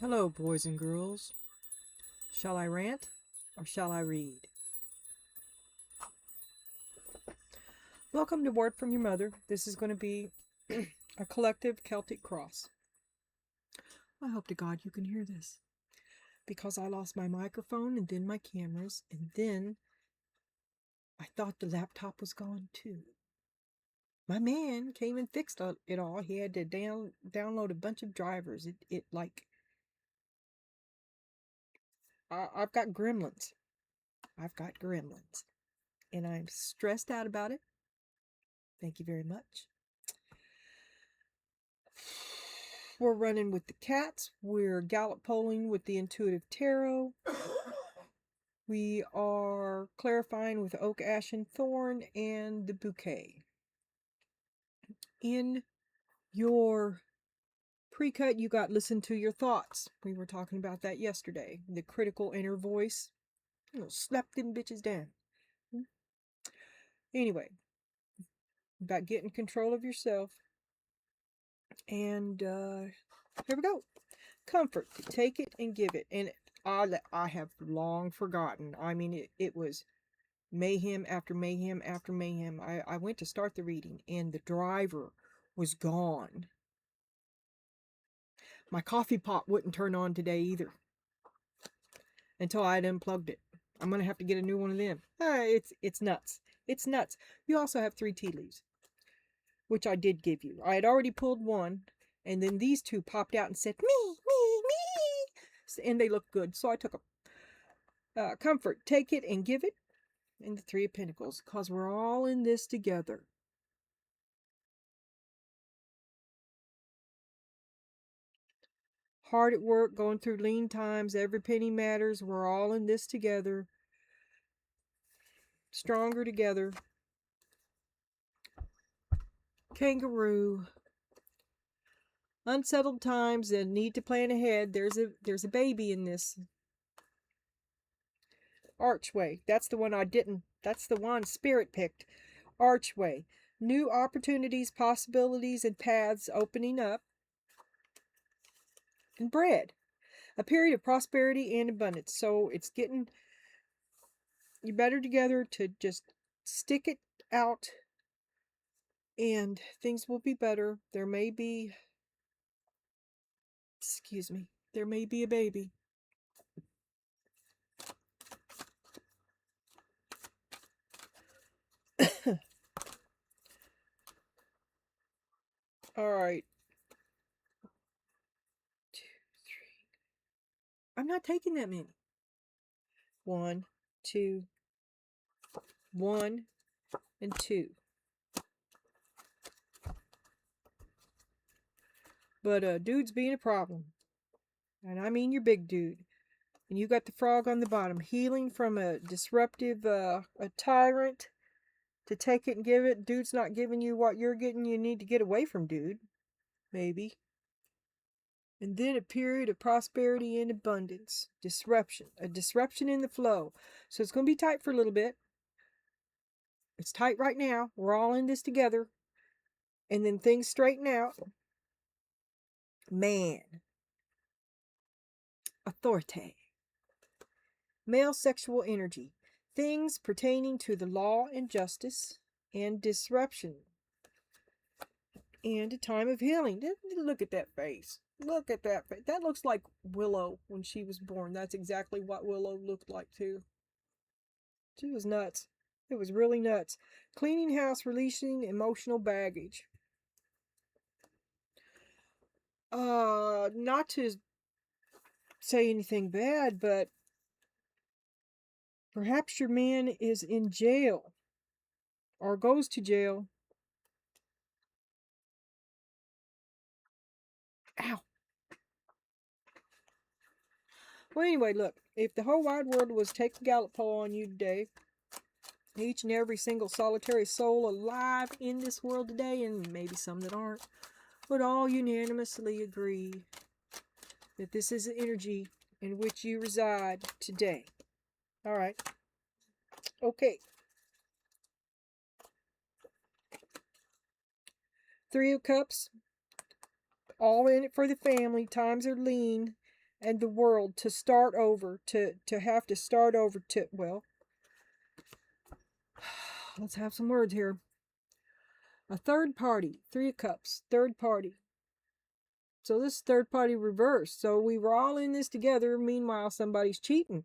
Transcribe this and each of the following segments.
Hello, boys and girls. Shall I rant or shall I read? Welcome to Word from Your Mother. This is going to be a collective Celtic cross. I hope to God you can hear this because I lost my microphone and then my cameras, and then I thought the laptop was gone too. My man came and fixed it all. He had to download a bunch of drivers. I've got gremlins. And I'm stressed out about it. Thank you very much. We're running with the cats. We're gallop polling with the intuitive tarot. We are clarifying with oak, ash, and thorn and the bouquet. In your pre-cut, you got listen to your thoughts. We were talking about that yesterday. The critical inner voice. Slap them bitches down. Anyway, about getting control of yourself. And here we go. Comfort, take it and give it. And I have long forgotten. I mean, it was mayhem after mayhem after mayhem. I went to start the reading and the driver was gone. My coffee pot wouldn't turn on today either until I had unplugged it. I'm going to have to get a new one of them. It's nuts. It's nuts. You also have 3 tea leaves, which I did give you. I had already pulled one, and then these 2 popped out and said, me, and they looked good, so I took them. Comfort, take it and give it, and the 3 of Pentacles, because we're all in this together. Hard at work, going through lean times, every penny matters, we're all in this together. Stronger together. Kangaroo. Unsettled times and need to plan ahead. There's a baby in this. Archway. That's the one that's the one Spirit picked. Archway. New opportunities, possibilities, and paths opening up. And bread. A period of prosperity and abundance. So it's getting you better together to just stick it out and things will be better. There may be a baby. All right. 2, 3. I'm not taking that many. 1, 2, 1, and 2. But dude's being a problem. And I mean your big dude. And you got the frog on the bottom. Healing from a disruptive, a tyrant. To take it and give it. Dude's not giving you what you're getting. You need to get away from dude. Maybe. And then a period of prosperity and abundance. Disruption. A disruption in the flow. So it's going to be tight for a little bit. It's tight right now. We're all in this together. And then things straighten out. Man. Authority. Male sexual energy. Things pertaining to the law and justice and disruption. And a time of healing. Look at that face. Look at that face. That looks like Willow when she was born. That's exactly what Willow looked like too. She was nuts. It was really nuts. Cleaning house, releasing emotional baggage. Not to say anything bad, but perhaps your man is in jail or goes to jail. Ow. Well, anyway, look, if the whole wide world was taking gallop pole on you today, each and every single solitary soul alive in this world today, and maybe some that aren't, would all unanimously agree that this is the energy in which you reside today. All right. Okay. 3 of Cups. All in it for the family. Times are lean. and the world to start over, to have to start over, to, well, let's have some words here. A third party, Three of Cups, third party. So this third party reverse. So we were all in this together. Meanwhile, somebody's cheating.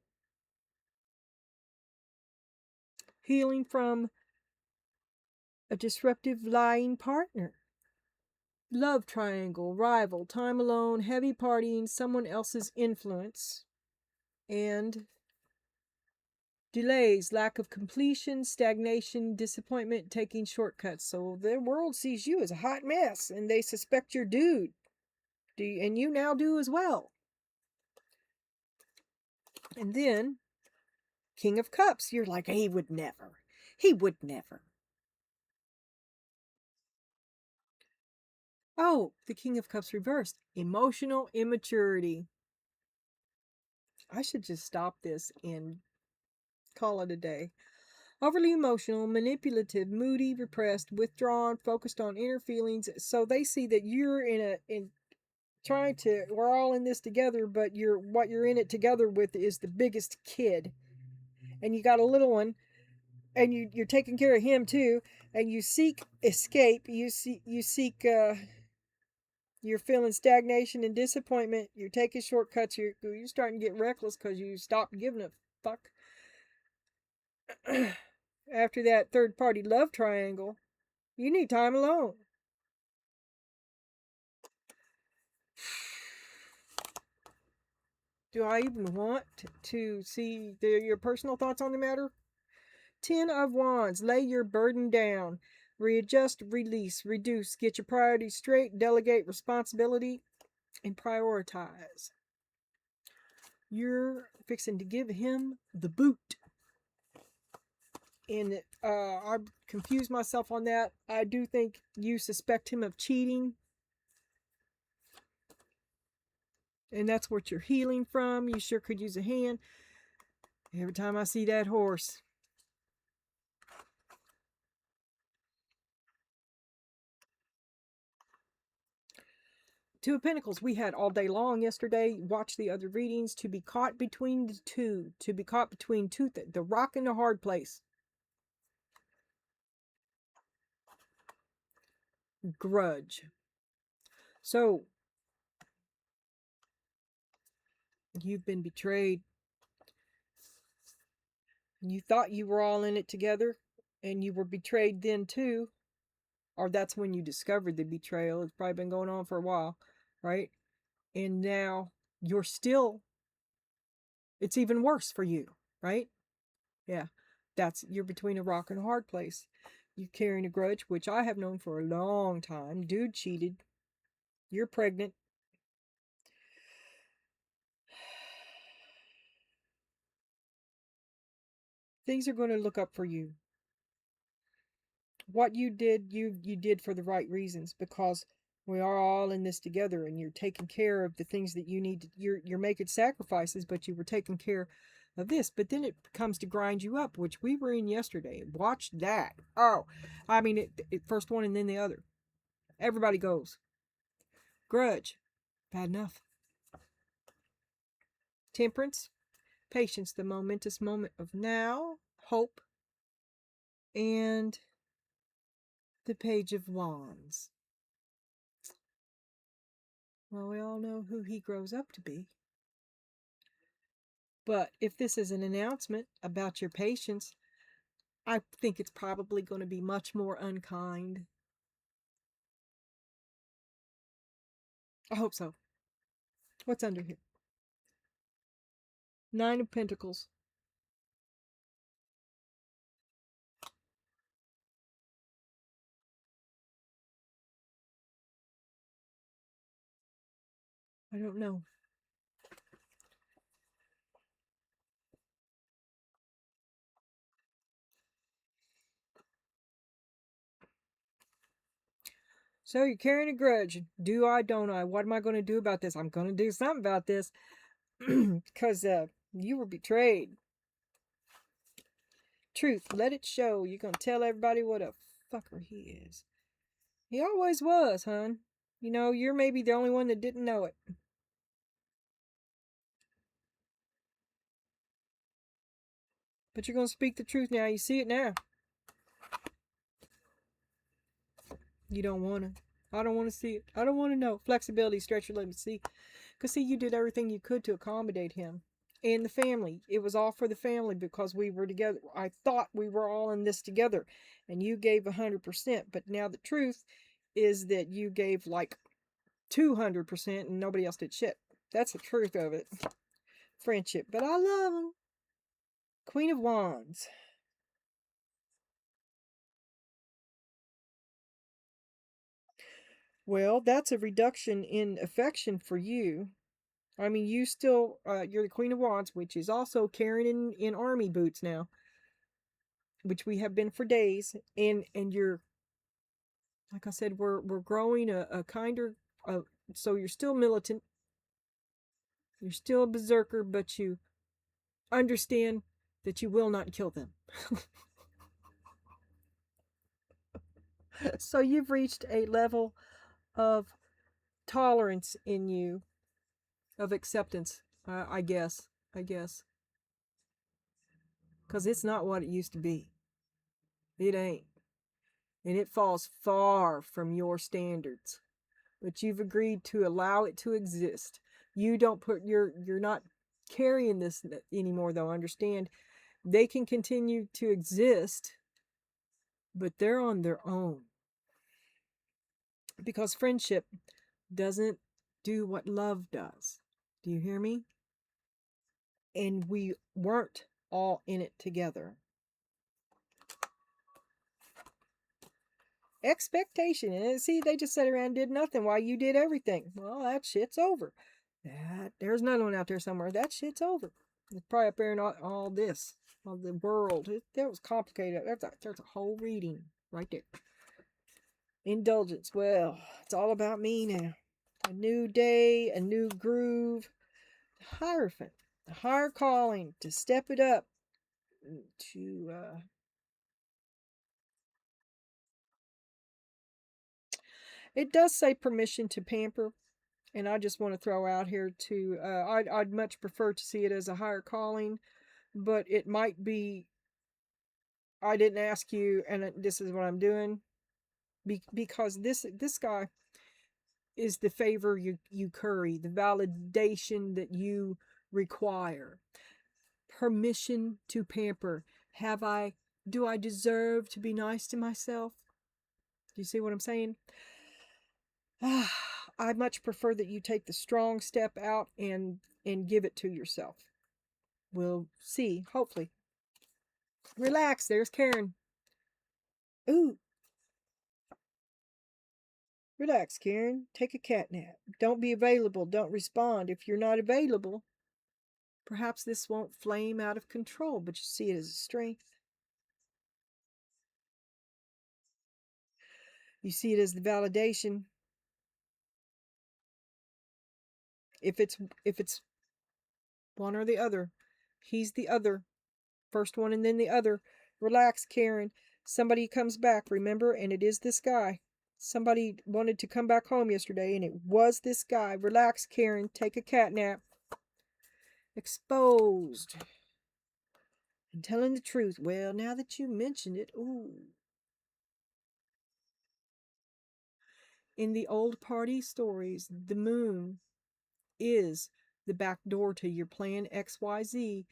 Healing from a disruptive lying partner. Love triangle, rival, time alone, heavy partying, someone else's influence, and delays, lack of completion, stagnation, disappointment, taking shortcuts. So the world sees you as a hot mess, and they suspect your dude. And you now do as well. And then, King of Cups, you're like, he would never. He would never. Oh, the King of Cups reversed. Emotional immaturity. I should just stop this and call it a day. Overly emotional, manipulative, moody, repressed, withdrawn, focused on inner feelings. So they see that you're in trying to, we're all in this together, but what you're in it together with is the biggest kid. And you got a little one, and you're taking care of him too, and you seek escape. You seek you're feeling stagnation and disappointment. You're taking shortcuts. You're starting to get reckless because you stopped giving a fuck. After that third party love triangle, you need time alone. Do I even want to see your personal thoughts on the matter? 10 of Wands. Lay your burden down. Readjust, release, reduce. Get your priorities straight. Delegate responsibility and prioritize. You're fixing to give him the boot. And I confused myself on that. I do think you suspect him of cheating. And that's what you're healing from. You sure could use a hand. Every time I see that horse. Two of Pentacles we had all day long yesterday. Watch the other readings. To be caught between the two. To be caught between two. The rock and the hard place. Grudge. So, you've been betrayed. You thought you were all in it together. And you were betrayed then too. Or that's when you discovered the betrayal. It's probably been going on for a while. Right? And now you're still, it's even worse for you, right? Yeah, you're between a rock and a hard place. You're carrying a grudge, which I have known for a long time. Dude cheated. You're pregnant. Things are going to look up for you. What you did, you did for the right reasons, because we are all in this together, and you're taking care of the things that you need to, you're making sacrifices, but you were taking care of this. But then it comes to grind you up, which we were in yesterday. Watch that. Oh, I mean, it first one and then the other. Everybody goes. Grudge. Bad enough. Temperance. Patience. The momentous moment of now. Hope. And the Page of Wands. Well, we all know who he grows up to be. But if this is an announcement about your patience, I think it's probably going to be much more unkind. I hope so. What's under here? 9 of Pentacles. I don't know. So you're carrying a grudge. Do I, don't I? What am I going to do about this? I'm going to do something about this. Because you were betrayed. Truth, let it show. You're going to tell everybody what a fucker he is. He always was, hon. You know, you're maybe the only one that didn't know it. But you're going to speak the truth now. You see it now. You don't want to. I don't want to see it. I don't want to know. Flexibility, stretcher, let me see. Because, see, you did everything you could to accommodate him and the family. It was all for the family because we were together. I thought we were all in this together. And you gave 100%. But now the truth is that you gave like 200% and nobody else did shit. That's the truth of it. Friendship. But I love him. Queen of Wands. Well, that's a reduction in affection for you. I mean, you still, you're the Queen of Wands, which is also carrying in army boots now, which we have been for days. And you're, like I said, we're growing a kinder, so you're still militant. You're still a berserker, but you understand that you will not kill them. So you've reached a level of tolerance in you, of acceptance, I guess. Because it's not what it used to be. It ain't. And it falls far from your standards. But you've agreed to allow it to exist. You don't put you're not carrying this anymore, though. Understand, they can continue to exist, but they're on their own. Because friendship doesn't do what love does. Do you hear me? And we weren't all in it together. Expectation. And see, they just sat around and did nothing while you did everything. Well, that shit's over. There's another one out there somewhere. That shit's over. It's probably up there in all this, all the world. That was complicated. There's a whole reading right there. Indulgence. Well, it's all about me now. A new day, a new groove. Hierophant. A higher calling to step it up. It does say permission to pamper. And I just want to throw out here to, I'd much prefer to see it as a higher calling, but it might be, I didn't ask you, and this is what I'm doing, because this guy is the favor you curry, the validation that you require. Permission to pamper. Do I deserve to be nice to myself? Do you see what I'm saying? I much prefer that you take the strong step out and give it to yourself. We'll see, hopefully. Relax, there's Karen. Ooh. Relax, Karen. Take a cat nap. Don't be available. Don't respond. If you're not available, perhaps this won't flame out of control, but you see it as a strength. You see it as the validation. If it's one or the other, he's the other. First one and then the other. Relax, Karen. Somebody comes back, remember? And it is this guy. Somebody wanted to come back home yesterday, and it was this guy. Relax, Karen. Take a cat nap. Exposed. And telling the truth. Well, now that you mentioned it, ooh. In the old party stories, the moon is the back door to your plan XYZ,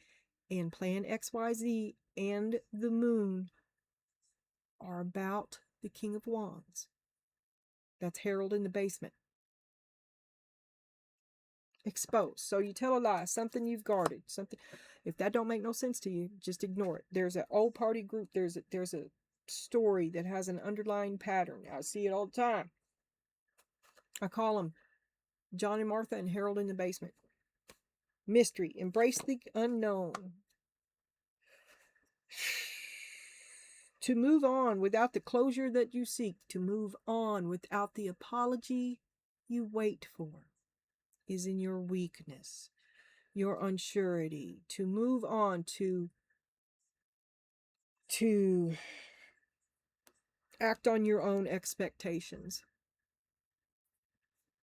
and plan XYZ and the moon are about the King of Wands. That's Harold in the basement. Exposed. So you tell a lie, something you've guarded, something. If that don't make no sense to you, just ignore it. There's an old party group. There's a story that has an underlying pattern. I see it all the time. I call them John and Martha and Harold in the basement. Mystery. Embrace the unknown. To move on without the closure that you seek, to move on without the apology you wait for, is in your weakness, your unsurety. To move on, to act on your own expectations.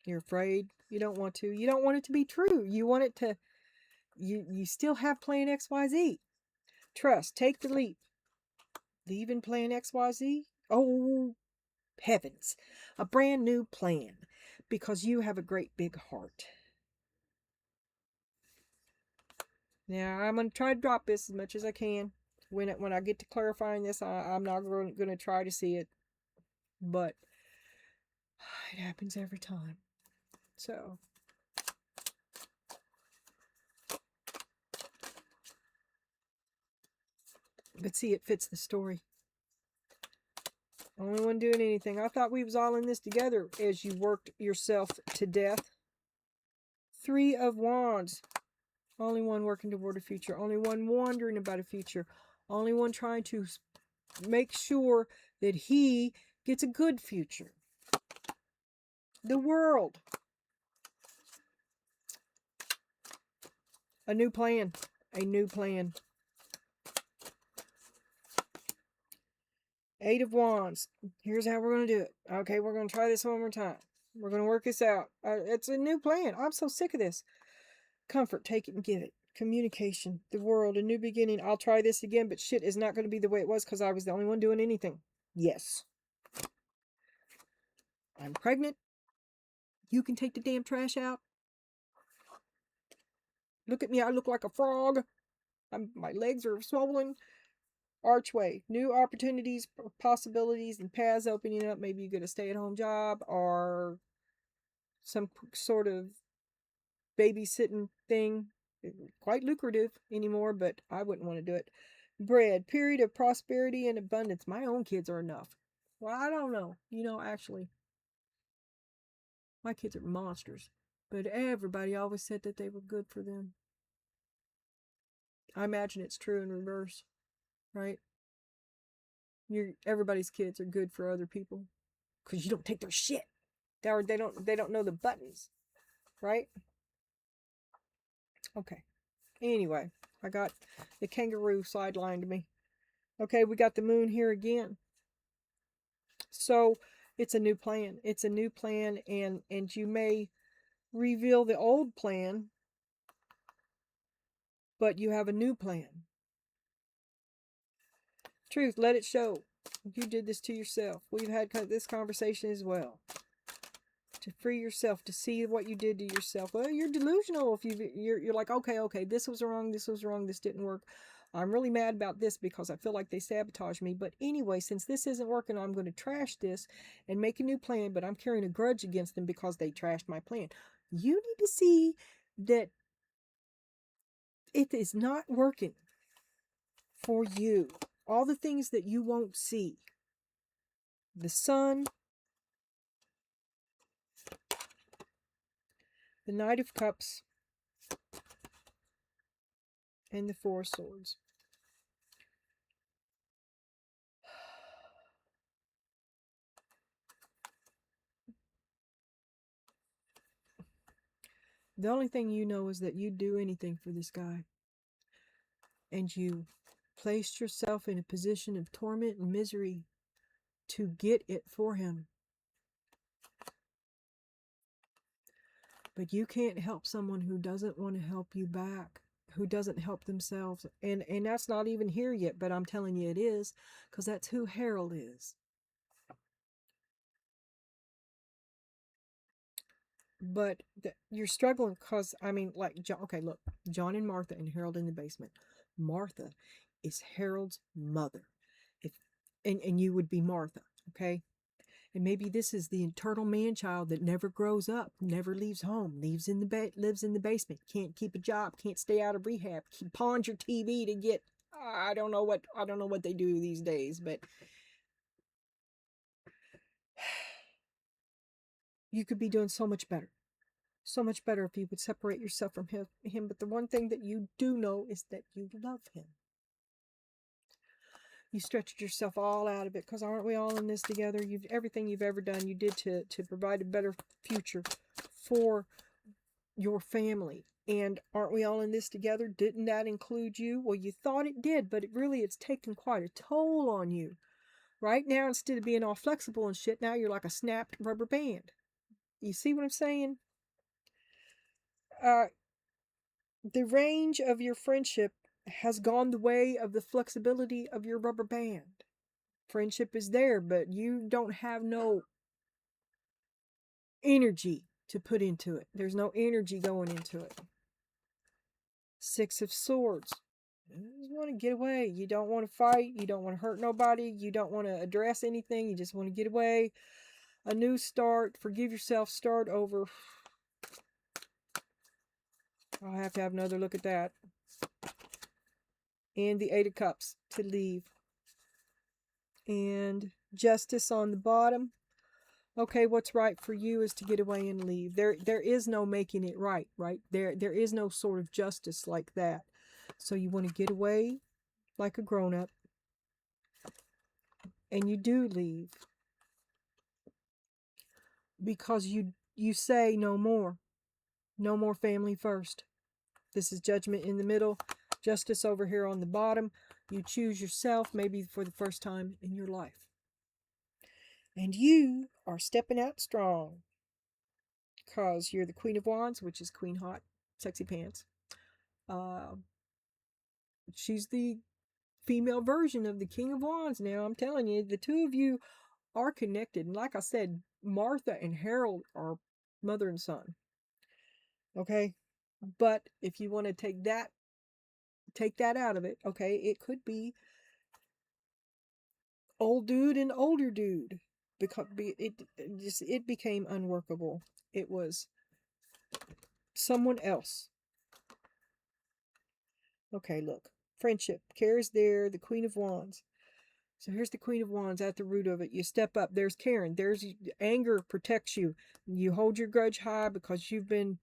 You're afraid. You don't want to. You don't want it to be true. You want it to, you still have plan XYZ. Trust. Take the leap. Leaving plan XYZ? Oh, heavens. A brand new plan. Because you have a great big heart. Now, I'm going to try to drop this as much as I can. When I get to clarifying this, I'm not going to try to see it. But it happens every time. So. But see, it fits the story. Only one doing anything. I thought we was all in this together as you worked yourself to death. 3 of Wands. Only one working toward a future. Only one wondering about a future. Only one trying to make sure that he gets a good future. The World. A new plan. A new plan. 8 of Wands. Here's how we're going to do it. Okay, we're going to try this one more time. We're going to work this out. It's a new plan. I'm so sick of this. Comfort, take it and give it. Communication, the world, a new beginning. I'll try this again, but shit is not going to be the way it was because I was the only one doing anything. Yes. I'm pregnant. You can take the damn trash out. Look at me. I look like a frog. My legs are swollen. Archway, new opportunities, possibilities, and paths opening up. Maybe you get a stay-at-home job or some sort of babysitting thing. Quite lucrative anymore, but I wouldn't want to do it. Bread, period of prosperity and abundance. My own kids are enough. Well, I don't know. Actually, my kids are monsters. But everybody always said that they were good for them. I imagine it's true in reverse, right? Everybody's kids are good for other people because you don't take their shit. They don't know the buttons, right? Okay. Anyway, I got the kangaroo sidelined me. Okay, we got the moon here again. So it's a new plan. It's a new plan, and you may reveal the old plan, but you have a new plan. Truth, let it show. You did this to yourself. We've had this conversation as well. To free yourself, to see what you did to yourself. Well, you're delusional if you're like, okay, this was wrong, this didn't work. I'm really mad about this because I feel like they sabotaged me. But anyway, since this isn't working, I'm going to trash this and make a new plan, but I'm carrying a grudge against them because they trashed my plan. You need to see that it is not working for you. All the things that you won't see. The sun, the Knight of Cups, and the Four of Swords. The only thing you know is that you'd do anything for this guy. And you placed yourself in a position of torment and misery to get it for him. But you can't help someone who doesn't want to help you back, who doesn't help themselves. And that's not even here yet, but I'm telling you it is, because that's who Harold is. But you're struggling because, like, okay, look, John and Martha and Harold in the basement. Martha is Harold's mother. And you would be Martha, okay? And maybe this is the eternal man-child that never grows up, never leaves home, lives in the basement, can't keep a job, can't stay out of rehab, pawns your TV to get, I don't know what they do these days, but you could be doing so much better. So much better if you would separate yourself from him. But the one thing that you do know is that you love him. You stretched yourself all out of it, because aren't we all in this together? Everything you've ever done, you did to provide a better future for your family. And aren't we all in this together? Didn't that include you? Well, you thought it did, but it's taken quite a toll on you. Right now, instead of being all flexible and shit, now you're like a snapped rubber band. You see what I'm saying? The range of your friendship has gone the way of the flexibility of your rubber band. Friendship is there, but you don't have no energy to put into it. There's no energy going into it. Six of Swords. You want to get away. You don't want to fight. You don't want to hurt nobody. You don't want to address anything. You just want to get away. A new start. Forgive yourself. Start over. I'll have to have another look at that. And the Eight of Cups to leave. And Justice on the bottom. Okay, what's right for you is to get away and leave. There is no making it right? There is no sort of justice like that. So you want to get away like a grown-up. And you do leave. Because you say no more. No more family first. This is Judgment in the middle. Justice over here on the bottom. You choose yourself, maybe for the first time in your life. And you are stepping out strong. Because you're the Queen of Wands, which is Queen Hot, Sexy Pants. She's the female version of the King of Wands now. I'm telling you, the two of you are connected. And like I said, Martha and Harold are mother and son. Okay? But if you want to take that out of it, okay, it could be old dude and older dude. Because it became unworkable. It was someone else. Okay, look. Friendship. Care's there. The Queen of Wands. So here's the Queen of Wands at the root of it. You step up. There's Karen. There's anger protects you. You hold your grudge high because you've been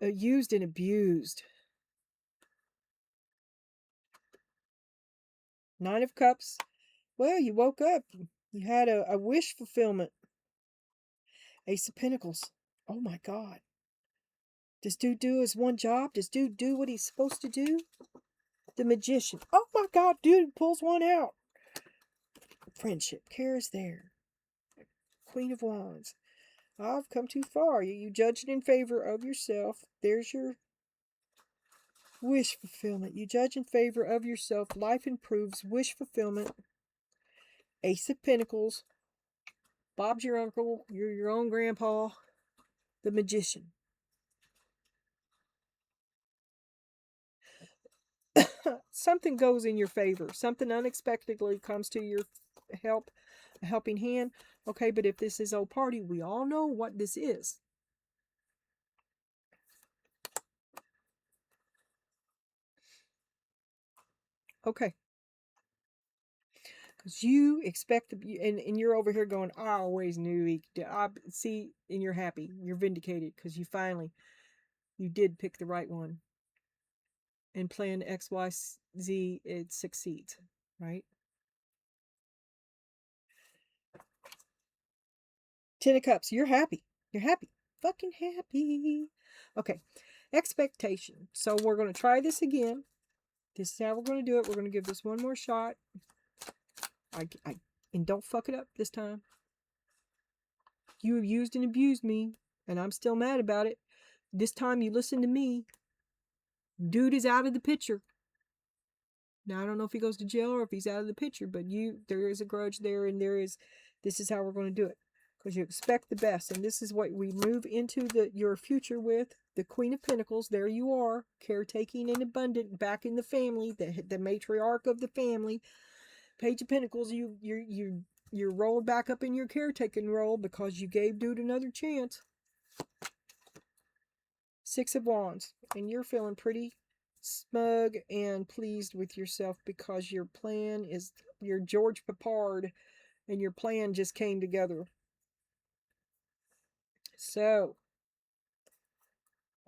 used and abused. Nine of Cups. Well, you woke up. You had a wish fulfillment. Ace of Pentacles. Oh my God. Does dude do his one job? Does dude do what he's supposed to do? The Magician. Oh my God, dude pulls one out. Friendship. Care's there. Queen of Wands. I've come too far. You judge it in favor of yourself. There's your wish fulfillment. You judge in favor of yourself. Life improves. Wish fulfillment. Ace of Pentacles. Bob's your uncle. You're your own grandpa. The Magician. Something goes in your favor. Something unexpectedly comes to your help, a helping hand. Okay, but if this is old party, we all know what this is. Okay. Because you expect, and you're over here going, I always knew he did. See, and you're happy. You're vindicated because you did pick the right one. And plan X, Y, Z, it succeeds, right? Ten of Cups, you're happy. You're happy. Fucking happy. Okay. Expectation. So we're going to try this again. This is how we're going to do it. We're going to give this one more shot. And don't fuck it up this time. You have used and abused me, and I'm still mad about it. This time you listen to me. Dude is out of the picture. Now, I don't know if he goes to jail or if he's out of the picture, but there is a grudge there, and this is how we're going to do it. Because you expect the best, and this is what we move into your future with. The Queen of Pentacles, there you are, caretaking and abundant, back in the family, the matriarch of the family. Page of Pentacles, you're rolled back up in your caretaking role because you gave dude another chance. Six of Wands, and you're feeling pretty smug and pleased with yourself because your plan is, you're George Papard, and your plan just came together. So,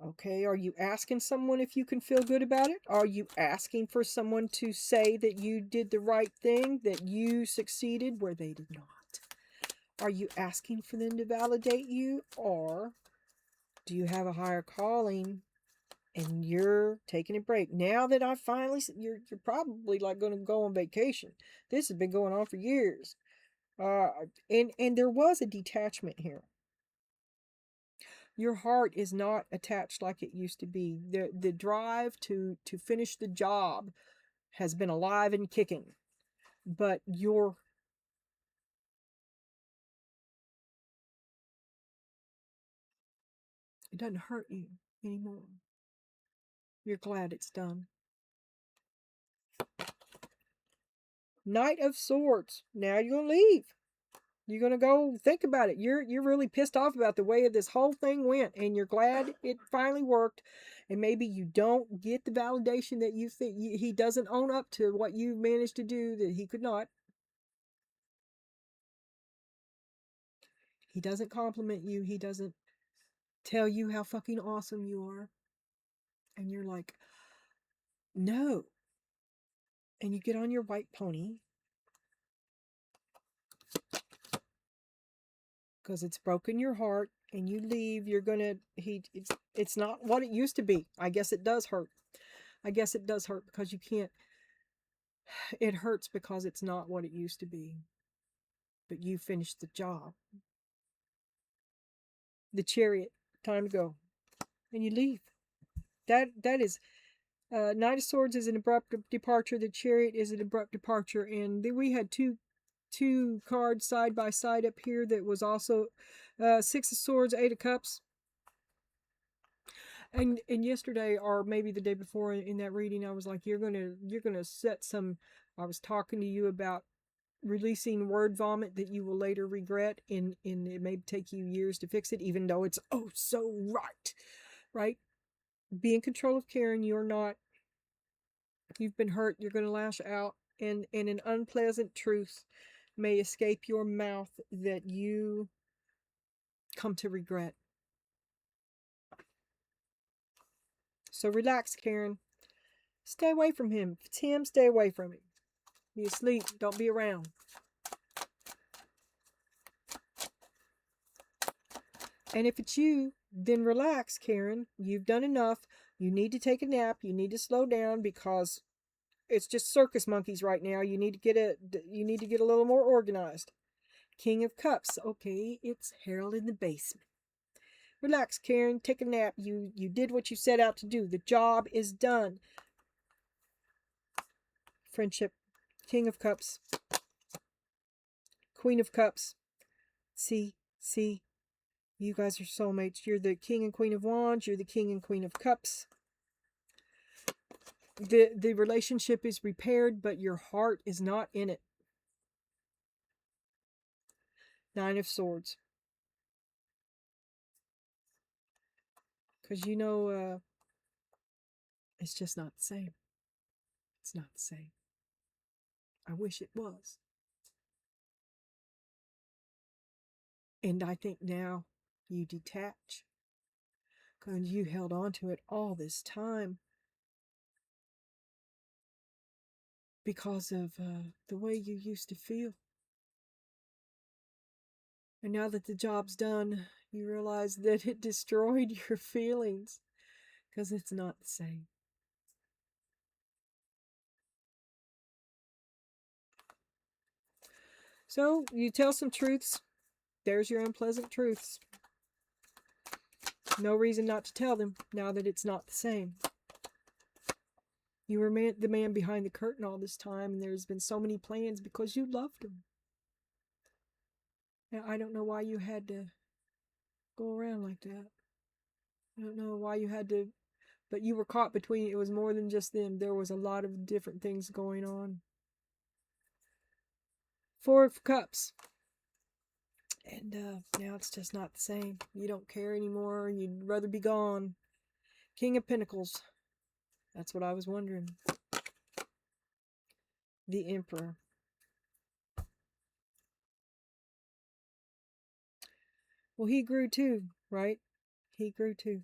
okay, are you asking someone if you can feel good about it? Are you asking for someone to say that you did the right thing, that you succeeded where they did not? Are you asking for them to validate you? Or do you have a higher calling and you're taking a break? Now that I finally, you're probably like going to go on vacation. This has been going on for years. And there was a detachment here. Your heart is not attached like it used to be. The drive to finish the job has been alive and kicking, but it doesn't hurt you anymore. You're glad it's done. Knight of Swords. Now you're gonna leave. You're gonna go think about it. You're really pissed off about the way this whole thing went, and you're glad it finally worked. And maybe you don't get the validation that you think he doesn't own up to what you managed to do that he could not. He doesn't compliment you. He doesn't tell you how fucking awesome you are. And you're like, no. And you get on your white pony because it's broken your heart, and you leave. You're gonna it's not what it used to be. I guess it does hurt. I guess it does hurt because you can't. It hurts because it's not what it used to be. But you finished the job. The Chariot, time to go, and you leave. That is, Knight of Swords is an abrupt departure. The Chariot is an abrupt departure, and we had two cards side by side up here that was also Six of Swords, Eight of Cups. And yesterday, or maybe the day before in that reading, I was like, you're gonna set some. I was talking to you about releasing word vomit that you will later regret, and it may take you years to fix it, even though it's oh so right. Be in control of Karen. You're not. You've been hurt. You're gonna lash out, and an unpleasant truth may escape your mouth that you come to regret. So relax, Karen. Stay away from him. If it's him, stay away from him. Be asleep. Don't be around. And if it's you, then relax, Karen. You've done enough. You need to take a nap. You need to slow down because it's just circus monkeys right now. You need to get a little more organized. King of Cups. Okay, it's Harold in the basement. Relax, Karen. Take a nap. You did what you set out to do. The job is done. Friendship. King of Cups. Queen of Cups. See. You guys are soulmates. You're the King and Queen of Wands. You're the King and Queen of Cups. The relationship is repaired, but your heart is not in it. Nine of Swords. Because it's just not the same. It's not the same. I wish it was. And I think now you detach. Because you held on to it all this time. Because of the way you used to feel. And now that the job's done, you realize that it destroyed your feelings. Because it's not the same. So, you tell some truths. There's your unpleasant truths. No reason not to tell them now that it's not the same. You were the man behind the curtain all this time, and there's been so many plans because you loved him. Now, I don't know why you had to go around like that. I don't know why you had to, but you were caught between, it was more than just them. There was a lot of different things going on. Four of Cups. And now it's just not the same. You don't care anymore. You'd rather be gone. King of Pentacles. That's what I was wondering. The Emperor. Well, he grew too, right? He grew too.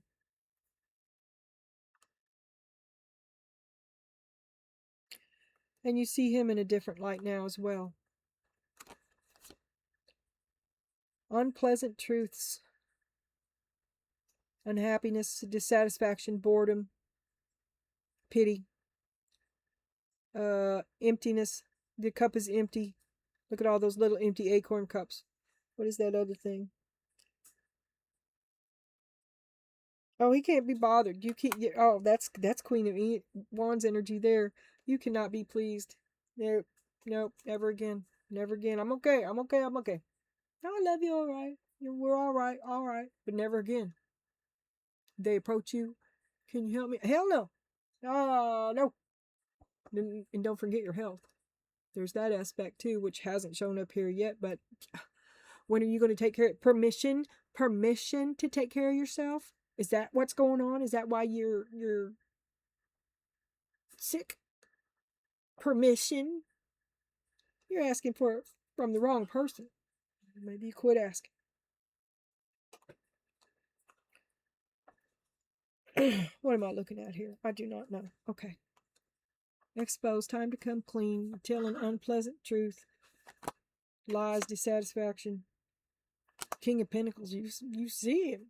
And you see him in a different light now as well. Unpleasant truths. Unhappiness, dissatisfaction, boredom, pity, emptiness. The cup is empty. Look at all those little empty acorn cups. What is that other thing? Oh, he can't be bothered. You can't. Oh, that's Queen of Wands energy there. You cannot be pleased. Nope, nope, never again, never again. I'm okay. I'm okay. I'm okay. I love you. All right. We're all right. All right. But never again. They approach you. Can you help me? Hell no. No. And don't forget your health. There's that aspect too, which hasn't shown up here yet. But when are you going to take care of permission? Permission to take care of yourself? Is that what's going on? Is that why you're sick? Permission? You're asking for it from the wrong person. Maybe you quit asking. What am I looking at here? I do not know. Okay. Expose, time to come clean, tell an unpleasant truth, lies, dissatisfaction. King of Pentacles, you see him.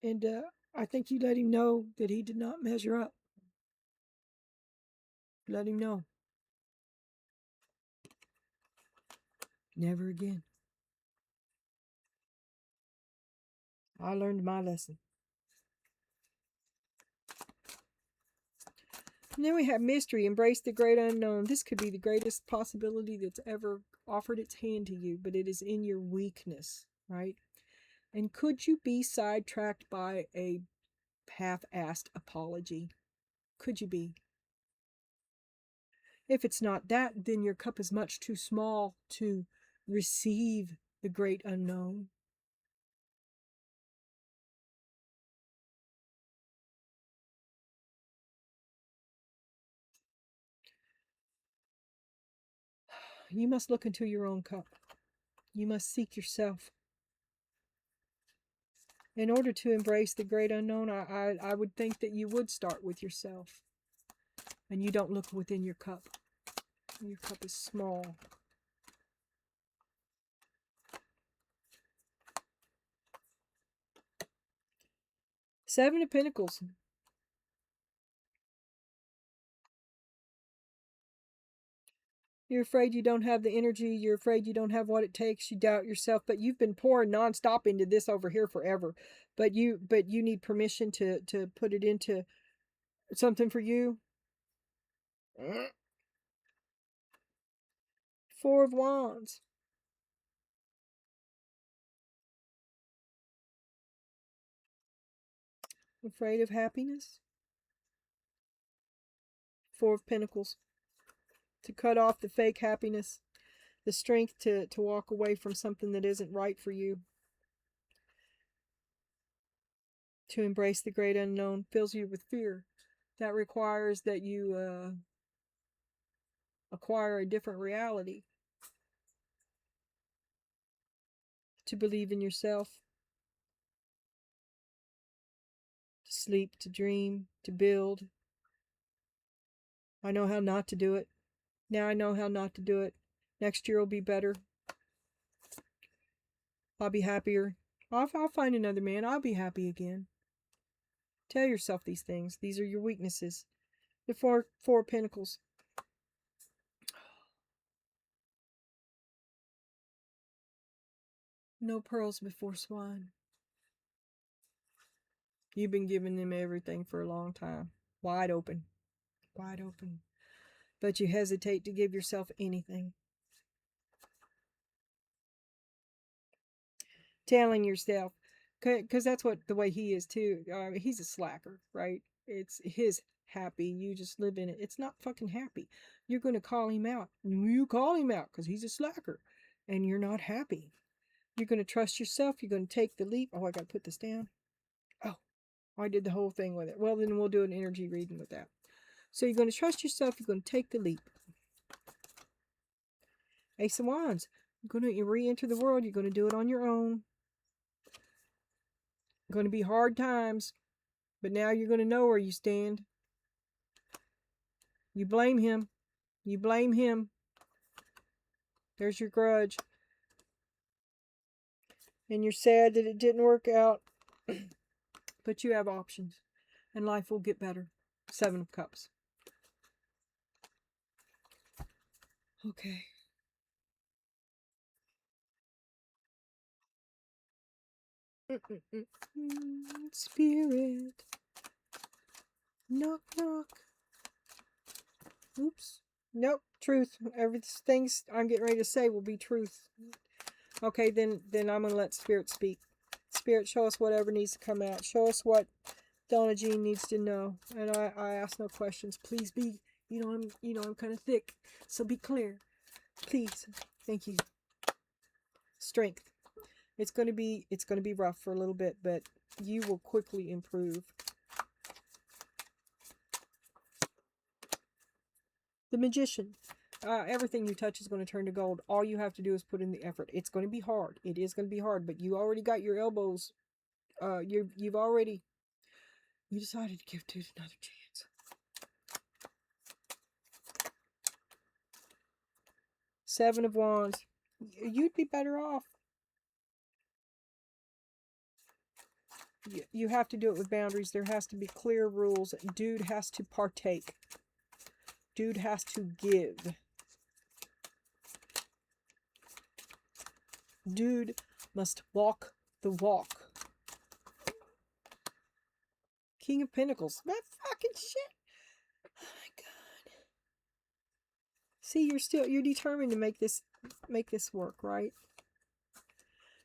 And I think you let him know that he did not measure up. Let him know. Never again. I learned my lesson. And then we have mystery, embrace the great unknown. This could be the greatest possibility that's ever offered its hand to you, but it is in your weakness, right? And could you be sidetracked by a half-assed apology? Could you be? If it's not that, then your cup is much too small to receive the great unknown. You must look into your own cup. You must seek yourself. In order to embrace the great unknown, I would think that you would start with yourself. And you don't look within your cup. Your cup is small. Seven of Pentacles. You're afraid you don't have the energy. You're afraid you don't have what it takes. You doubt yourself. But you've been pouring nonstop into this over here forever. But you need permission to put it into something for you. Four of Wands. Afraid of happiness. Four of Pentacles. To cut off the fake happiness. The strength to walk away from something that isn't right for you. To embrace the great unknown fills you with fear. That requires that you acquire a different reality. To believe in yourself. To sleep, to dream, to build. I know how not to do it. Now I know how not to do it. Next year will be better. I'll be happier. I'll find another man. I'll be happy again. Tell yourself these things. These are your weaknesses. The four of Pentacles. No pearls before swine. You've been giving them everything for a long time. Wide open. Wide open. But you hesitate to give yourself anything. Telling yourself, because that's what the way he is too. He's a slacker, right? It's his happy. You just live in it. It's not fucking happy. You're going to call him out. You call him out because he's a slacker and you're not happy. You're going to trust yourself. You're going to take the leap. Oh, I got to put this down. Oh, I did the whole thing with it. Well, then we'll do an energy reading with that. So you're going to trust yourself. You're going to take the leap. Ace of Wands. You're going to re-enter the world. You're going to do it on your own. Going to be hard times. But now you're going to know where you stand. You blame him. You blame him. There's your grudge. And you're sad that it didn't work out. But you have options. And life will get better. Seven of Cups. Okay. Spirit. Knock, knock. Oops. Nope. Truth. Everything I'm getting ready to say will be truth. Okay, then I'm going to let Spirit speak. Spirit, show us whatever needs to come out. Show us what Donna Jean needs to know. And I ask no questions. Please be, I'm kind of thick. So be clear. Please. Thank you. Strength. It's going to be rough for a little bit, but you will quickly improve. The Magician. Everything you touch is going to turn to gold. All you have to do is put in the effort. It's going to be hard. It is going to be hard, but you already got your elbows. You decided to give dude another chance. Seven of Wands. You'd be better off. You have to do it with boundaries. There has to be clear rules. Dude has to partake. Dude has to give. Dude must walk the walk. King of Pentacles. That fucking shit. Oh my God. See, you're determined to make this work, right?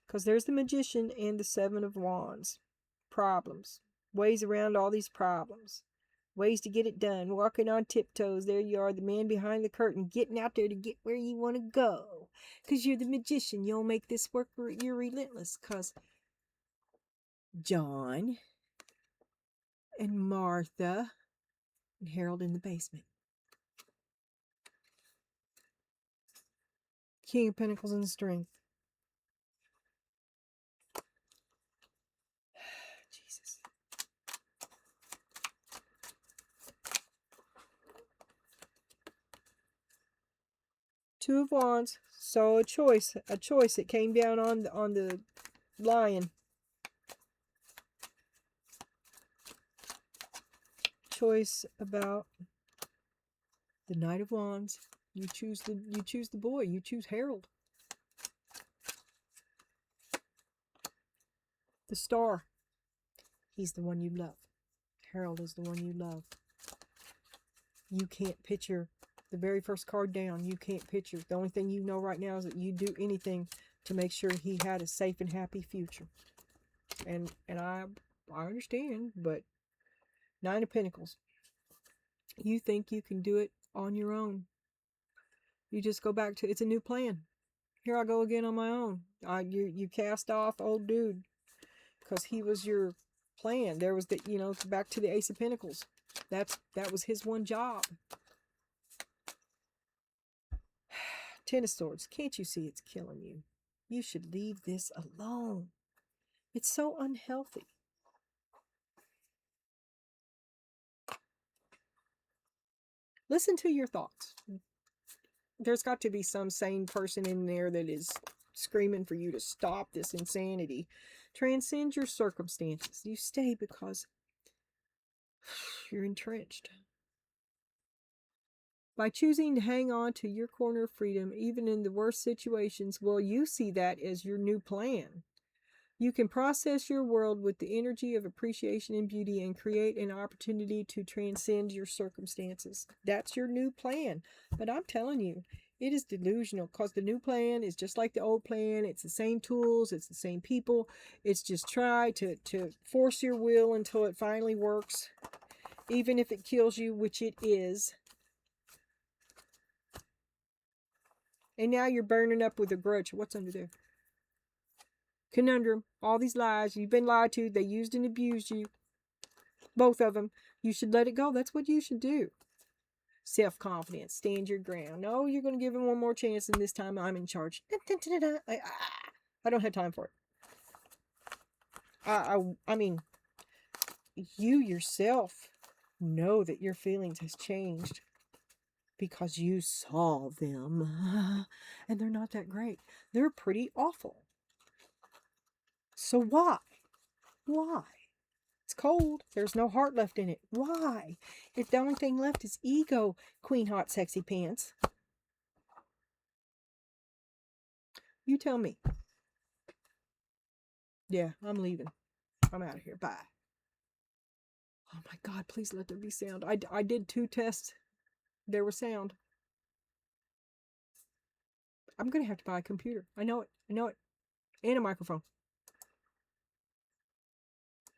Because there's the Magician and the Seven of Wands. Problems. Ways around all these problems. Ways to get it done. Walking on tiptoes. There you are, the man behind the curtain, getting out there to get where you want to go. Because you're the Magician. You'll make this work. You're relentless. Because John and Martha and Harold in the basement. King of Pentacles and Strength. Jesus. Two of Wands. So a choice. It came down on the Lion. Choice about the Knight of Wands. You choose the boy. You choose Harold. The Star. He's the one you love. Harold is the one you love. You can't picture the very first card down. You can't picture. The only thing you know right now is that you do anything to make sure he had a safe and happy future. And I understand, but Nine of Pentacles. You think you can do it on your own. You just go back to, it's a new plan. Here I go again on my own. You cast off old dude because he was your plan. There was back to the Ace of Pentacles. That was his one job. Ten of Swords. Can't you see it's killing you? You should leave this alone. It's so unhealthy. Listen to your thoughts. There's got to be some sane person in there that is screaming for you to stop this insanity. Transcend your circumstances. You stay because you're entrenched. By choosing to hang on to your corner of freedom, even in the worst situations, well, you see that as your new plan. You can process your world with the energy of appreciation and beauty and create an opportunity to transcend your circumstances. That's your new plan. But I'm telling you, it is delusional because the new plan is just like the old plan. It's the same tools. It's the same people. It's just try to force your will until it finally works, even if it kills you, which it is. And now you're burning up with a grudge. What's under there? Conundrum. All these lies. You've been lied to. They used and abused you. Both of them. You should let it go. That's what you should do. Self-confidence. Stand your ground. No, you're going to give him one more chance, and this time I'm in charge. I don't have time for it. I mean, you yourself know that your feelings has changed because you saw them. And they're not that great. They're pretty awful. So why? Why? It's cold. There's no heart left in it. Why? If the only thing left is ego, Queen Hot Sexy Pants. You tell me. Yeah, I'm leaving. I'm out of here. Bye. Oh my God, please let there be sound. I did 2 tests. There was sound. I'm going to have to buy a computer. I know it. I know it. And a microphone.